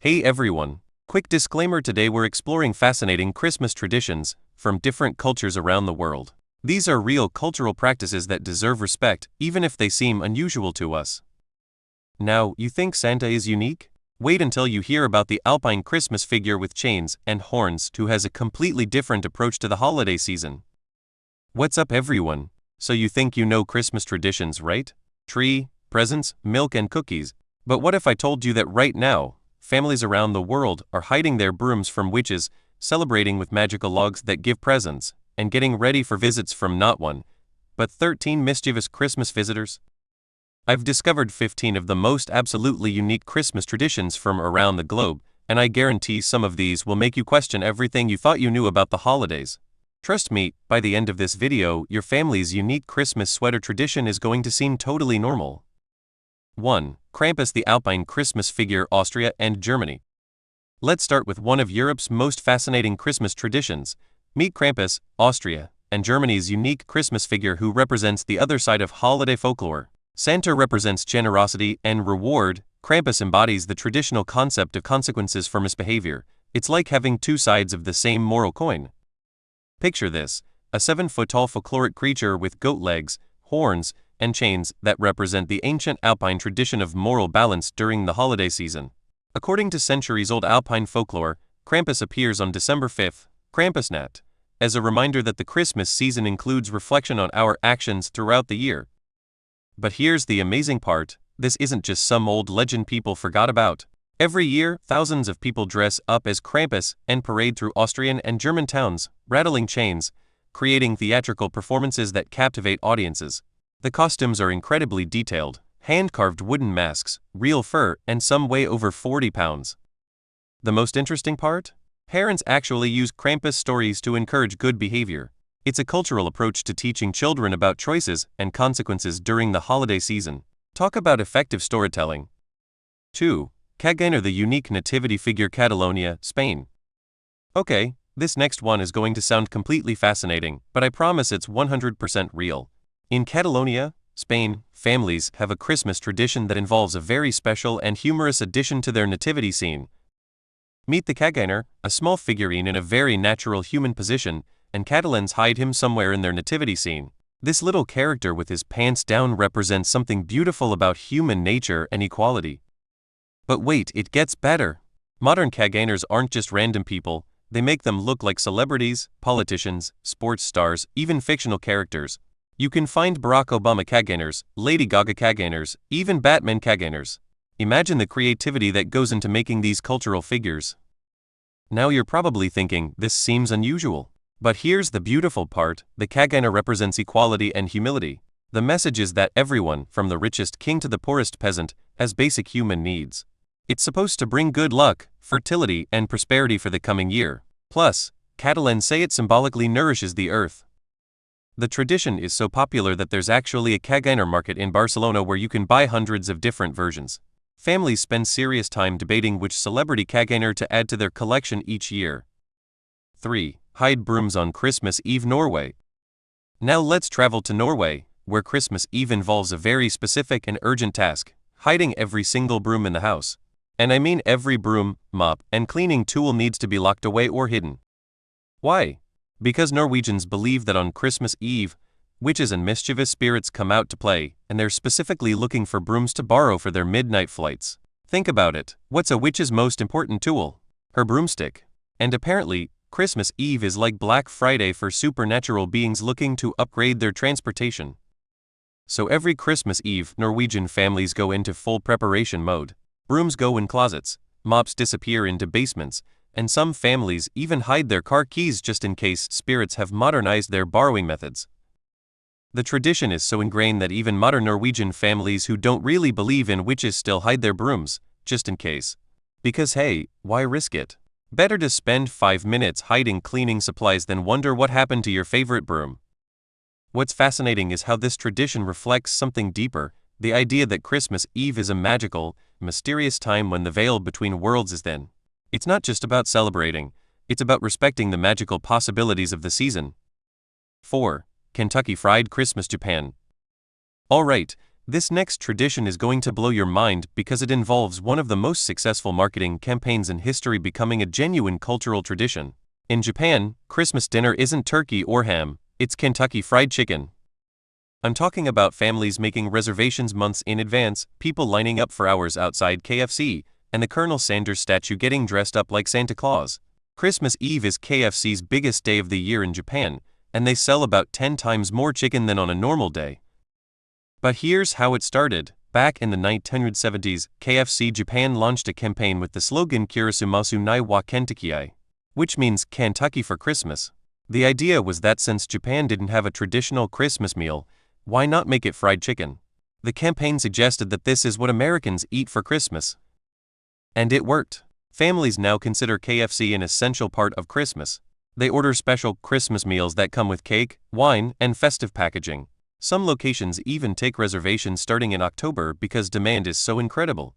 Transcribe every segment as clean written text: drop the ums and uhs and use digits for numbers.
Hey everyone! Quick disclaimer: today we're exploring fascinating Christmas traditions from different cultures around the world. These are real cultural practices that deserve respect, even if they seem unusual to us. Now, you think Santa is unique? Wait until you hear about the Alpine Christmas figure with chains and horns who has a completely different approach to the holiday season. What's up everyone? So you think you know Christmas traditions, right? Tree, presents, milk and cookies. But what if I told you that right now, families around the world are hiding their brooms from witches, celebrating with magical logs that give presents, and getting ready for visits from not one, but 13 mischievous Christmas visitors? I've discovered 15 of the most absolutely unique Christmas traditions from around the globe, and I guarantee some of these will make you question everything you thought you knew about the holidays. Trust me, by the end of this video, your family's unique Christmas sweater tradition is going to seem totally normal. 1. Krampus, the Alpine Christmas figure, Austria and Germany. Let's start with one of Europe's most fascinating Christmas traditions. Meet Krampus, Austria, and Germany's unique Christmas figure who represents the other side of holiday folklore. Santa represents generosity and reward. Krampus embodies the traditional concept of consequences for misbehavior. It's like having two sides of the same moral coin. Picture this: a 7-foot-tall folkloric creature with goat legs, horns, and chains that represent the ancient Alpine tradition of moral balance during the holiday season. According to centuries-old Alpine folklore, Krampus appears on December 5th, Krampusnacht, as a reminder that the Christmas season includes reflection on our actions throughout the year. But here's the amazing part: this isn't just some old legend people forgot about. Every year, thousands of people dress up as Krampus and parade through Austrian and German towns, rattling chains, creating theatrical performances that captivate audiences. The costumes are incredibly detailed: hand-carved wooden masks, real fur, and some weigh over 40 pounds. The most interesting part? Parents actually use Krampus stories to encourage good behavior. It's a cultural approach to teaching children about choices and consequences during the holiday season. Talk about effective storytelling. 2. Caganer, the unique nativity figure, Catalonia, Spain. Okay, this next one is going to sound completely fascinating, but I promise it's 100% real. In Catalonia, Spain, families have a Christmas tradition that involves a very special and humorous addition to their nativity scene. Meet the Caganer, a small figurine in a very natural human position, and Catalans hide him somewhere in their nativity scene. This little character with his pants down represents something beautiful about human nature and equality. But wait, it gets better. Modern Caganers aren't just random people, they make them look like celebrities, politicians, sports stars, even fictional characters. You can find Barack Obama Caganers, Lady Gaga Caganers, even Batman Caganers. Imagine the creativity that goes into making these cultural figures. Now you're probably thinking, this seems unusual. But here's the beautiful part: the Caganer represents equality and humility. The message is that everyone, from the richest king to the poorest peasant, has basic human needs. It's supposed to bring good luck, fertility, and prosperity for the coming year. Plus, Catalans say it symbolically nourishes the earth. The tradition is so popular that there's actually a Caganer market in Barcelona where you can buy hundreds of different versions. Families spend serious time debating which celebrity Caganer to add to their collection each year. 3. Hide brooms on Christmas Eve, Norway. Now let's travel to Norway, where Christmas Eve involves a very specific and urgent task: hiding every single broom in the house. And I mean every broom, mop, and cleaning tool needs to be locked away or hidden. Why? Because Norwegians believe that on Christmas Eve, witches and mischievous spirits come out to play, and they're specifically looking for brooms to borrow for their midnight flights. Think about it: what's a witch's most important tool? Her broomstick. And apparently, Christmas Eve is like Black Friday for supernatural beings looking to upgrade their transportation. So every Christmas Eve, Norwegian families go into full preparation mode. Brooms go in closets, mops disappear into basements, and some families even hide their car keys just in case spirits have modernized their borrowing methods. The tradition is so ingrained that even modern Norwegian families who don't really believe in witches still hide their brooms, just in case. Because hey, why risk it? Better to spend 5 minutes hiding cleaning supplies than wonder what happened to your favorite broom. What's fascinating is how this tradition reflects something deeper: the idea that Christmas Eve is a magical, mysterious time when the veil between worlds is thin. It's not just about celebrating, it's about respecting the magical possibilities of the season. 4. Kentucky Fried Christmas, Japan. Alright, This next tradition is going to blow your mind because it involves one of the most successful marketing campaigns in history becoming a genuine cultural tradition. In Japan, Christmas dinner isn't turkey or ham, it's Kentucky Fried Chicken. I'm talking about families making reservations months in advance, people lining up for hours outside KFC, and the Colonel Sanders statue getting dressed up like Santa Claus. Christmas Eve is KFC's biggest day of the year in Japan, and they sell about 10 times more chicken than on a normal day. But here's how it started. Back in the 1970s, KFC Japan launched a campaign with the slogan Kirisumasu nai wa Kentucky, which means Kentucky for Christmas. The idea was that since Japan didn't have a traditional Christmas meal, why not make it fried chicken? The campaign suggested that this is what Americans eat for Christmas. And it worked. Families now consider KFC an essential part of Christmas. They order special Christmas meals that come with cake, wine, and festive packaging. Some locations even take reservations starting in October because demand is so incredible.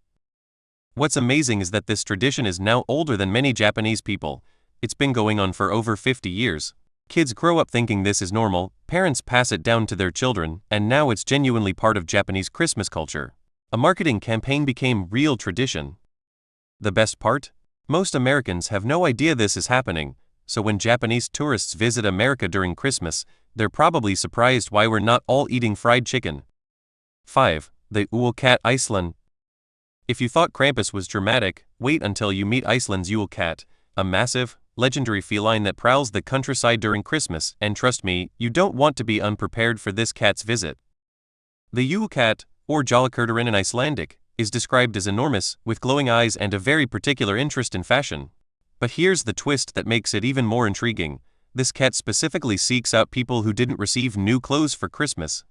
What's amazing is that this tradition is now older than many Japanese people. It's been going on for over 50 years. Kids grow up thinking this is normal, parents pass it down to their children, and now it's genuinely part of Japanese Christmas culture. A marketing campaign became real tradition. The best part? Most Americans have no idea this is happening, so when Japanese tourists visit America during Christmas, they're probably surprised why we're not all eating fried chicken. 5. The Yule cat Iceland. If you thought Krampus was dramatic, wait until you meet Iceland's Yule cat, a massive, legendary feline that prowls the countryside during Christmas, and trust me, you don't want to be unprepared for this cat's visit. The Yule cat, or Jólakötturinn in Icelandic, is described as enormous, with glowing eyes and a very particular interest in fashion. But here's the twist that makes it even more intriguing. This cat specifically seeks out people who didn't receive new clothes for Christmas.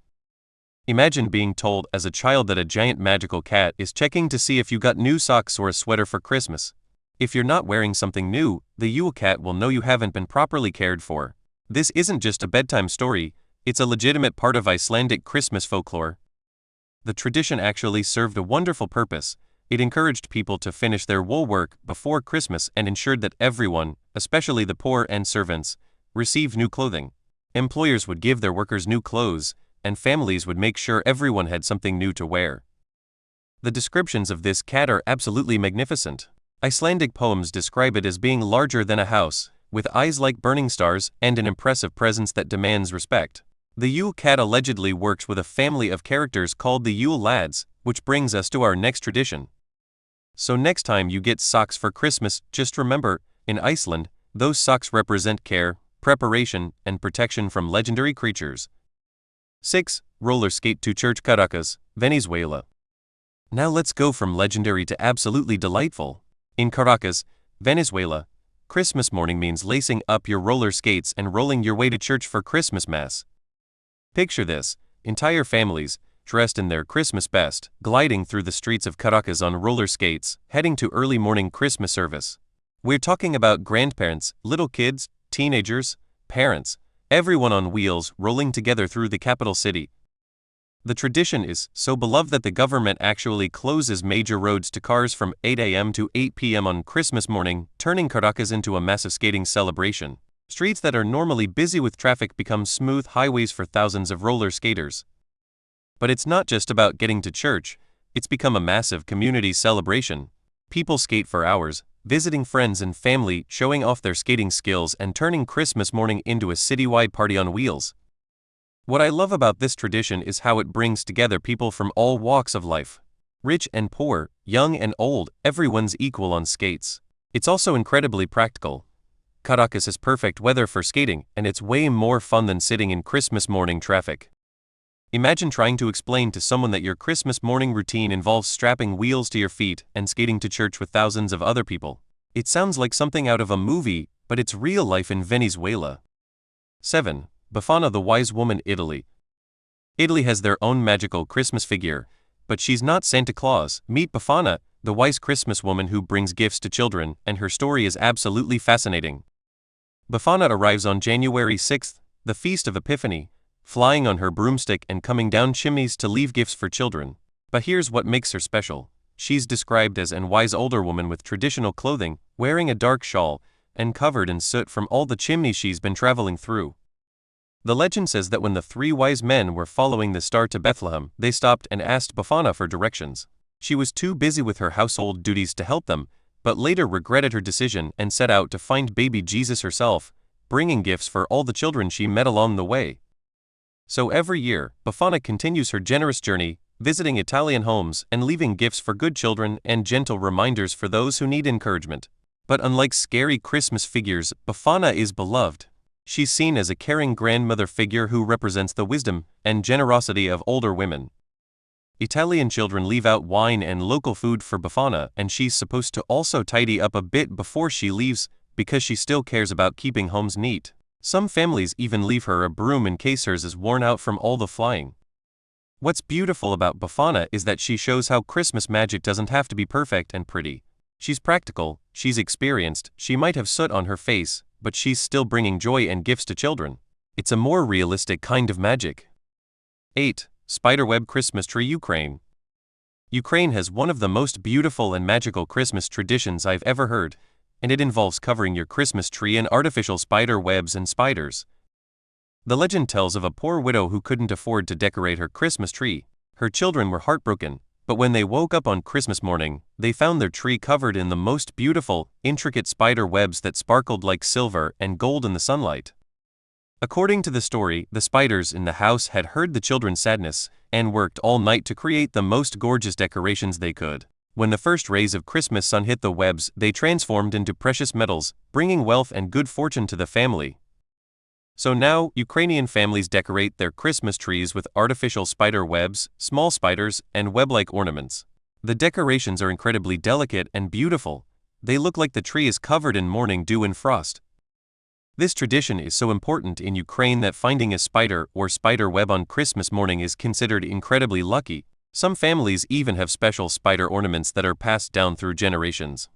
Imagine being told as a child that a giant magical cat is checking to see if you got new socks or a sweater for Christmas. If you're not wearing something new, the Yule cat will know you haven't been properly cared for. This isn't just a bedtime story, it's a legitimate part of Icelandic Christmas folklore. The tradition actually served a wonderful purpose. It encouraged people to finish their wool work before Christmas and ensured that everyone, especially the poor and servants, received new clothing. Employers would give their workers new clothes, and families would make sure everyone had something new to wear. The descriptions of this cat are absolutely magnificent. Icelandic poems describe it as being larger than a house, with eyes like burning stars and an impressive presence that demands respect. The Yule cat allegedly works with a family of characters called the Yule lads, which brings us to our next tradition. So next time you get socks for Christmas, just remember, in Iceland, those socks represent care, preparation, and protection from legendary creatures. 6. Roller skate to church. Caracas, Venezuela. Now let's go from legendary to absolutely delightful. In Caracas, Venezuela, Christmas morning means lacing up your roller skates and rolling your way to church for Christmas Mass. Picture this, entire families, dressed in their Christmas best, gliding through the streets of Caracas on roller skates, heading to early morning Christmas service. We're talking about grandparents, little kids, teenagers, parents, everyone on wheels rolling together through the capital city. The tradition is so beloved that the government actually closes major roads to cars from 8 a.m. to 8 p.m. on Christmas morning, turning Caracas into a massive skating celebration. Streets that are normally busy with traffic become smooth highways for thousands of roller skaters. But it's not just about getting to church, it's become a massive community celebration. People skate for hours, visiting friends and family, showing off their skating skills and turning Christmas morning into a citywide party on wheels. What I love about this tradition is how it brings together people from all walks of life. Rich and poor, young and old, everyone's equal on skates. It's also incredibly practical. Caracas is perfect weather for skating, and it's way more fun than sitting in Christmas morning traffic. Imagine trying to explain to someone that your Christmas morning routine involves strapping wheels to your feet and skating to church with thousands of other people. It sounds like something out of a movie, but it's real life in Venezuela. 7. Befana the Wise Woman. Italy. Italy has their own magical Christmas figure, but she's not Santa Claus. Meet Befana, the wise Christmas woman who brings gifts to children, and her story is absolutely fascinating. Befana arrives on January 6th, the Feast of Epiphany, flying on her broomstick and coming down chimneys to leave gifts for children. But here's what makes her special. She's described as an wise older woman with traditional clothing, wearing a dark shawl, and covered in soot from all the chimneys she's been traveling through. The legend says that when the three wise men were following the star to Bethlehem, they stopped and asked Befana for directions. She was too busy with her household duties to help them, but later regretted her decision and set out to find baby Jesus herself, bringing gifts for all the children she met along the way. So every year, Befana continues her generous journey, visiting Italian homes and leaving gifts for good children and gentle reminders for those who need encouragement. But unlike scary Christmas figures, Befana is beloved. She's seen as a caring grandmother figure who represents the wisdom and generosity of older women. Italian children leave out wine and local food for Befana, and she's supposed to also tidy up a bit before she leaves, because she still cares about keeping homes neat. Some families even leave her a broom in case hers is worn out from all the flying. What's beautiful about Befana is that she shows how Christmas magic doesn't have to be perfect and pretty. She's practical, she's experienced, she might have soot on her face, but she's still bringing joy and gifts to children. It's a more realistic kind of magic. 8. Spiderweb Christmas Tree Ukraine. Ukraine has one of the most beautiful and magical Christmas traditions I've ever heard, and it involves covering your Christmas tree in artificial spider webs and spiders. The legend tells of a poor widow who couldn't afford to decorate her Christmas tree. Her children were heartbroken, but when they woke up on Christmas morning, they found their tree covered in the most beautiful, intricate spider webs that sparkled like silver and gold in the sunlight. According to the story, the spiders in the house had heard the children's sadness and worked all night to create the most gorgeous decorations they could. When the first rays of Christmas sun hit the webs, they transformed into precious metals, bringing wealth and good fortune to the family. So now, Ukrainian families decorate their Christmas trees with artificial spider webs, small spiders, and web-like ornaments. The decorations are incredibly delicate and beautiful. They look like the tree is covered in morning dew and frost. This tradition is so important in Ukraine that finding a spider or spider web on Christmas morning is considered incredibly lucky. Some families even have special spider ornaments that are passed down through generations.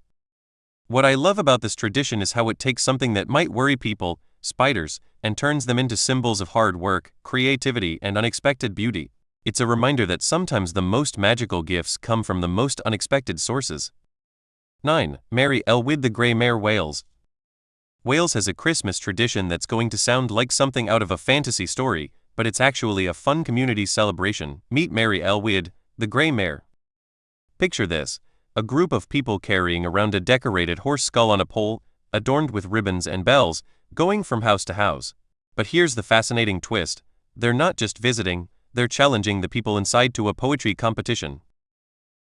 What I love about this tradition is how it takes something that might worry people, spiders, and turns them into symbols of hard work, creativity, and unexpected beauty. It's a reminder that sometimes the most magical gifts come from the most unexpected sources. 9. Mary Elwyd the Grey Mare Wales. Wales has a Christmas tradition that's going to sound like something out of a fantasy story, but it's actually a fun community celebration. Meet Mary Elwyd, the Grey Mare. Picture this: a group of people carrying around a decorated horse skull on a pole, adorned with ribbons and bells, going from house to house. But here's the fascinating twist: they're not just visiting, they're challenging the people inside to a poetry competition.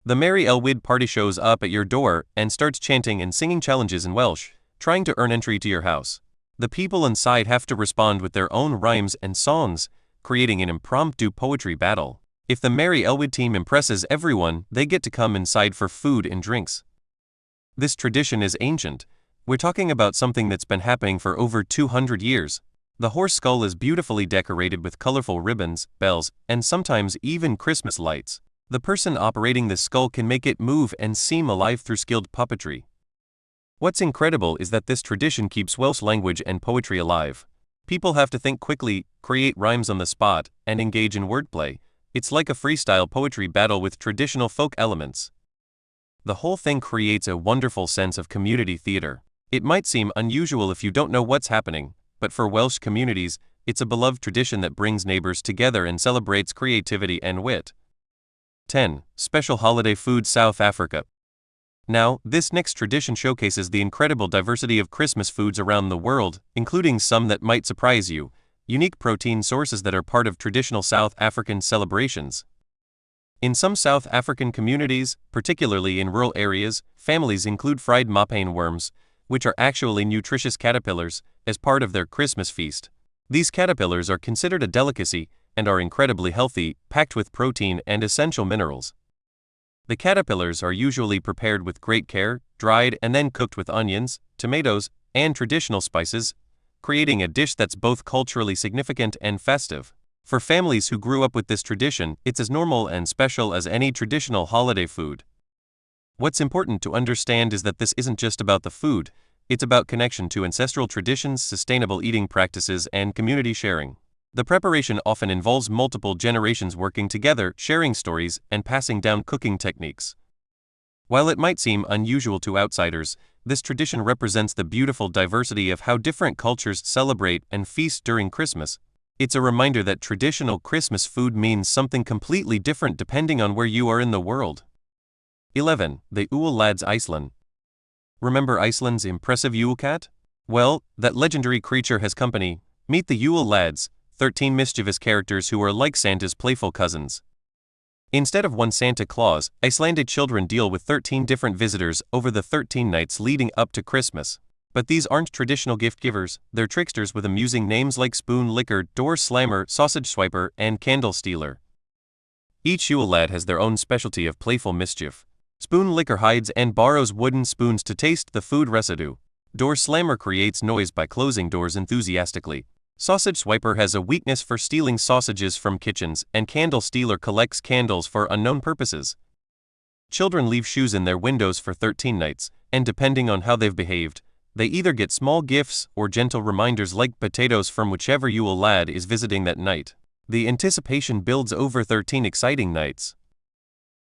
The Mary Elwyd party shows up at your door and starts chanting and singing challenges in Welsh, trying to earn entry to your house. The people inside have to respond with their own rhymes and songs, creating an impromptu poetry battle. If the Mary Elwyd team impresses everyone, they get to come inside for food and drinks. This tradition is ancient. We're talking about something that's been happening for over 200 years. The horse skull is beautifully decorated with colorful ribbons, bells, and sometimes even Christmas lights. The person operating the skull can make it move and seem alive through skilled puppetry. What's incredible is that this tradition keeps Welsh language and poetry alive. People have to think quickly, create rhymes on the spot, and engage in wordplay. It's like a freestyle poetry battle with traditional folk elements. The whole thing creates a wonderful sense of community theater. It might seem unusual if you don't know what's happening, but for Welsh communities, it's a beloved tradition that brings neighbors together and celebrates creativity and wit. 10. Special Holiday Food South Africa. Now, this next tradition showcases the incredible diversity of Christmas foods around the world, including some that might surprise you, unique protein sources that are part of traditional South African celebrations. In some South African communities, particularly in rural areas, families include fried mopane worms, which are actually nutritious caterpillars, as part of their Christmas feast. These caterpillars are considered a delicacy and are incredibly healthy, packed with protein and essential minerals. The caterpillars are usually prepared with great care, dried and then cooked with onions, tomatoes, and traditional spices, creating a dish that's both culturally significant and festive. For families who grew up with this tradition, it's as normal and special as any traditional holiday food. What's important to understand is that this isn't just about the food, it's about connection to ancestral traditions, sustainable eating practices, and community sharing. The preparation often involves multiple generations working together, sharing stories, and passing down cooking techniques. While it might seem unusual to outsiders, this tradition represents the beautiful diversity of how different cultures celebrate and feast during Christmas. It's a reminder that traditional Christmas food means something completely different depending on where you are in the world. 11. The Yule Lads Iceland. Remember Iceland's impressive Yule cat? Well, that legendary creature has company. Meet the Yule Lads, 13 mischievous characters who are like Santa's playful cousins. Instead of one Santa Claus, Icelandic children deal with 13 different visitors over the 13 nights leading up to Christmas. But these aren't traditional gift givers, they're tricksters with amusing names like Spoon Licker, Door Slammer, Sausage Swiper, and Candle Stealer. Each Yule lad has their own specialty of playful mischief. Spoon Licker hides and borrows wooden spoons to taste the food residue. Door Slammer creates noise by closing doors enthusiastically. Sausage Swiper has a weakness for stealing sausages from kitchens, and Candle Stealer collects candles for unknown purposes. Children leave shoes in their windows for 13 nights, and depending on how they've behaved, they either get small gifts or gentle reminders like potatoes from whichever Yule lad is visiting that night. The anticipation builds over 13 exciting nights.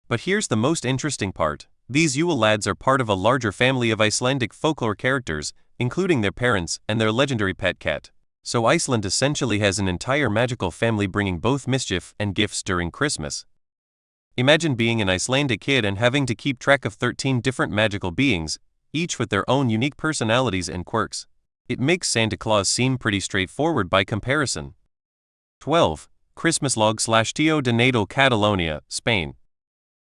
But here's the most interesting part. These Yule lads are part of a larger family of Icelandic folklore characters, including their parents and their legendary pet cat. So Iceland essentially has an entire magical family bringing both mischief and gifts during Christmas. Imagine being an Icelandic kid and having to keep track of 13 different magical beings, each with their own unique personalities and quirks. It makes Santa Claus seem pretty straightforward by comparison. 12. Christmas log/Tio de Nadal Catalonia, Spain.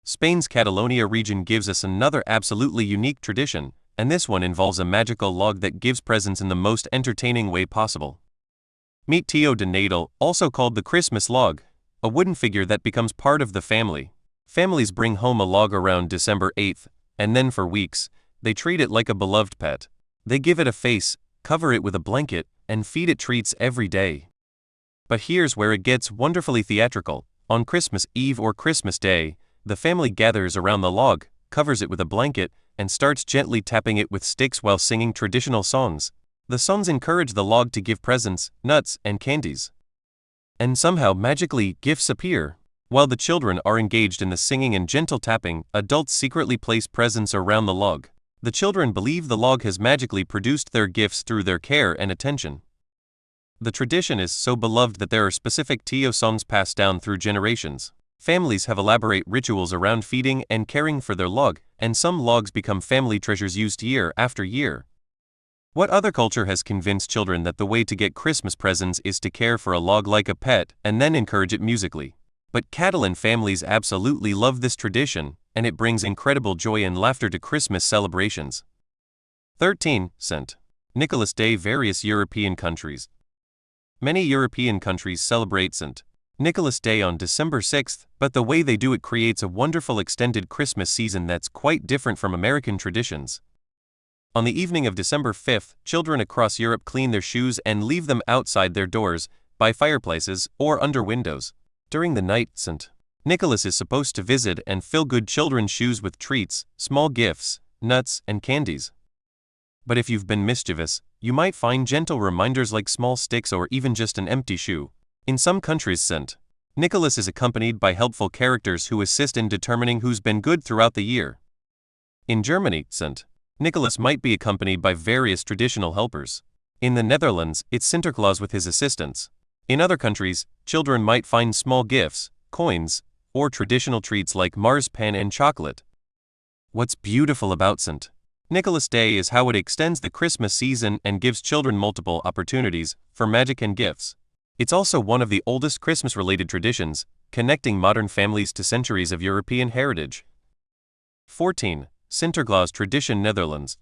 Spain's Catalonia region gives us another absolutely unique tradition, and this one involves a magical log that gives presents in the most entertaining way possible. Meet Tio de Nadal, also called the Christmas log, a wooden figure that becomes part of the family. Families bring home a log around December 8th, and then for weeks, they treat it like a beloved pet. They give it a face, cover it with a blanket, and feed it treats every day. But here's where it gets wonderfully theatrical. On Christmas Eve or Christmas Day, the family gathers around the log, covers it with a blanket, and starts gently tapping it with sticks while singing traditional songs. The songs encourage the log to give presents, nuts, and candies. And somehow magically, gifts appear. While the children are engaged in the singing and gentle tapping, adults secretly place presents around the log. The children believe the log has magically produced their gifts through their care and attention. The tradition is so beloved that there are specific Tio songs passed down through generations. Families have elaborate rituals around feeding and caring for their log, and some logs become family treasures used year after year. What other culture has convinced children that the way to get Christmas presents is to care for a log like a pet and then encourage it musically? But Catalan families absolutely love this tradition, and it brings incredible joy and laughter to Christmas celebrations. 13. St. Nicholas Day. Various European countries. Many European countries celebrate St. Nicholas Day on December 6th, but the way they do it creates a wonderful extended Christmas season that's quite different from American traditions. On the evening of December 5th, children across Europe clean their shoes and leave them outside their doors, by fireplaces, or under windows. During the night, St. Nicholas is supposed to visit and fill good children's shoes with treats, small gifts, nuts, and candies. But if you've been mischievous, you might find gentle reminders like small sticks or even just an empty shoe. In some countries, St. Nicholas is accompanied by helpful characters who assist in determining who's been good throughout the year. In Germany, St. Nicholas might be accompanied by various traditional helpers. In the Netherlands, it's Sinterklaas with his assistants. In other countries, children might find small gifts, coins, or traditional treats like marzipan and chocolate. What's beautiful about St. Nicholas Day is how it extends the Christmas season and gives children multiple opportunities for magic and gifts. It's also one of the oldest Christmas-related traditions, connecting modern families to centuries of European heritage. 14. Sinterklaas tradition. Netherlands.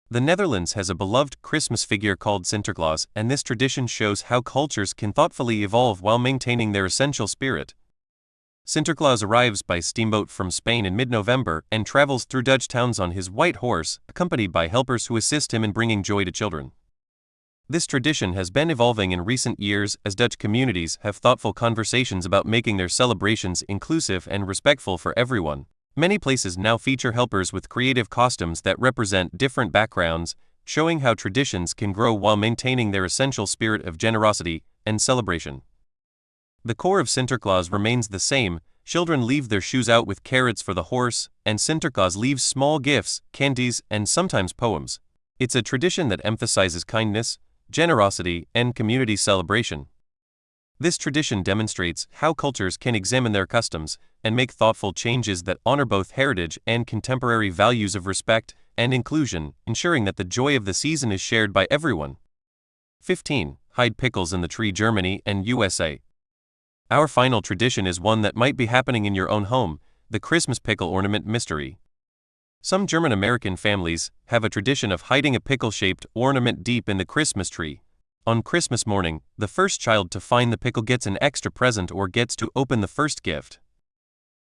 The Netherlands has a beloved Christmas figure called Sinterklaas, and this tradition shows how cultures can thoughtfully evolve while maintaining their essential spirit. Sinterklaas arrives by steamboat from Spain in mid-November and travels through Dutch towns on his white horse, accompanied by helpers who assist him in bringing joy to children. This tradition has been evolving in recent years as Dutch communities have thoughtful conversations about making their celebrations inclusive and respectful for everyone. Many places now feature helpers with creative costumes that represent different backgrounds, showing how traditions can grow while maintaining their essential spirit of generosity and celebration. The core of Sinterklaas remains the same. Children leave their shoes out with carrots for the horse, and Sinterklaas leaves small gifts, candies, and sometimes poems. It's a tradition that emphasizes kindness, generosity, and community celebration. This tradition demonstrates how cultures can examine their customs and make thoughtful changes that honor both heritage and contemporary values of respect and inclusion, ensuring that the joy of the season is shared by everyone. 15. Hide pickles in the tree. Germany and USA. Our final tradition is one that might be happening in your own home, the Christmas pickle ornament mystery. Some German-American families have a tradition of hiding a pickle-shaped ornament deep in the Christmas tree. On Christmas morning, the first child to find the pickle gets an extra present or gets to open the first gift.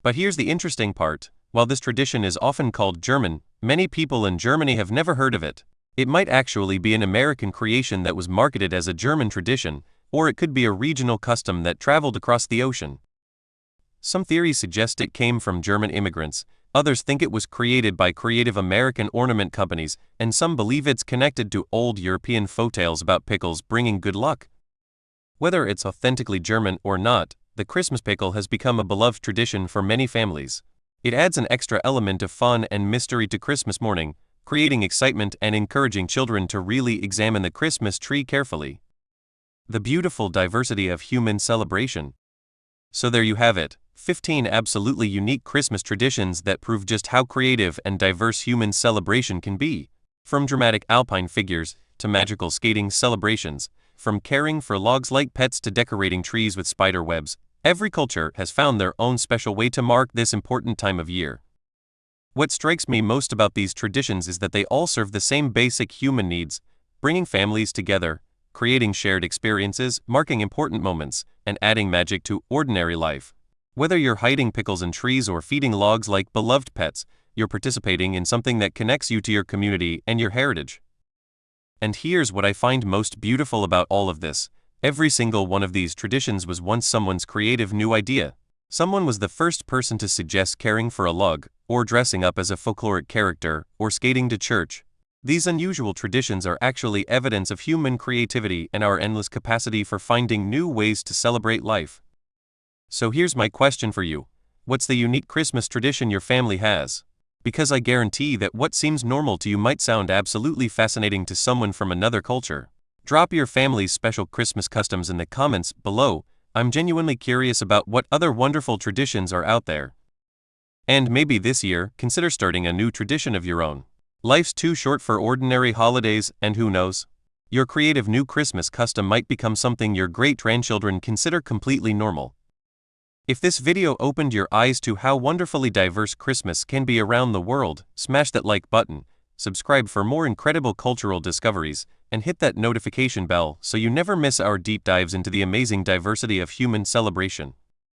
But here's the interesting part. While this tradition is often called German, many people in Germany have never heard of it. It might actually be an American creation that was marketed as a German tradition, or it could be a regional custom that traveled across the ocean. Some theories suggest it came from German immigrants, others think it was created by creative American ornament companies, and some believe it's connected to old European folktales about pickles bringing good luck. Whether it's authentically German or not, the Christmas pickle has become a beloved tradition for many families. It adds an extra element of fun and mystery to Christmas morning, creating excitement and encouraging children to really examine the Christmas tree carefully. The beautiful diversity of human celebration. So there you have it, 15 absolutely unique Christmas traditions that prove just how creative and diverse human celebration can be. From dramatic alpine figures to magical skating celebrations, from caring for logs like pets to decorating trees with spider webs, every culture has found their own special way to mark this important time of year. What strikes me most about these traditions is that they all serve the same basic human needs, bringing families together, creating shared experiences, marking important moments, and adding magic to ordinary life. Whether you're hiding pickles in trees or feeding logs like beloved pets, you're participating in something that connects you to your community and your heritage. And here's what I find most beautiful about all of this. Every single one of these traditions was once someone's creative new idea. Someone was the first person to suggest caring for a log, or dressing up as a folkloric character, or skating to church. These unusual traditions are actually evidence of human creativity and our endless capacity for finding new ways to celebrate life. So here's my question for you. What's the unique Christmas tradition your family has? Because I guarantee that what seems normal to you might sound absolutely fascinating to someone from another culture. Drop your family's special Christmas customs in the comments below. I'm genuinely curious about what other wonderful traditions are out there. And maybe this year, consider starting a new tradition of your own. Life's too short for ordinary holidays, and who knows? Your creative new Christmas custom might become something your great-grandchildren consider completely normal. If this video opened your eyes to how wonderfully diverse Christmas can be around the world, smash that like button, subscribe for more incredible cultural discoveries, and hit that notification bell so you never miss our deep dives into the amazing diversity of human celebration.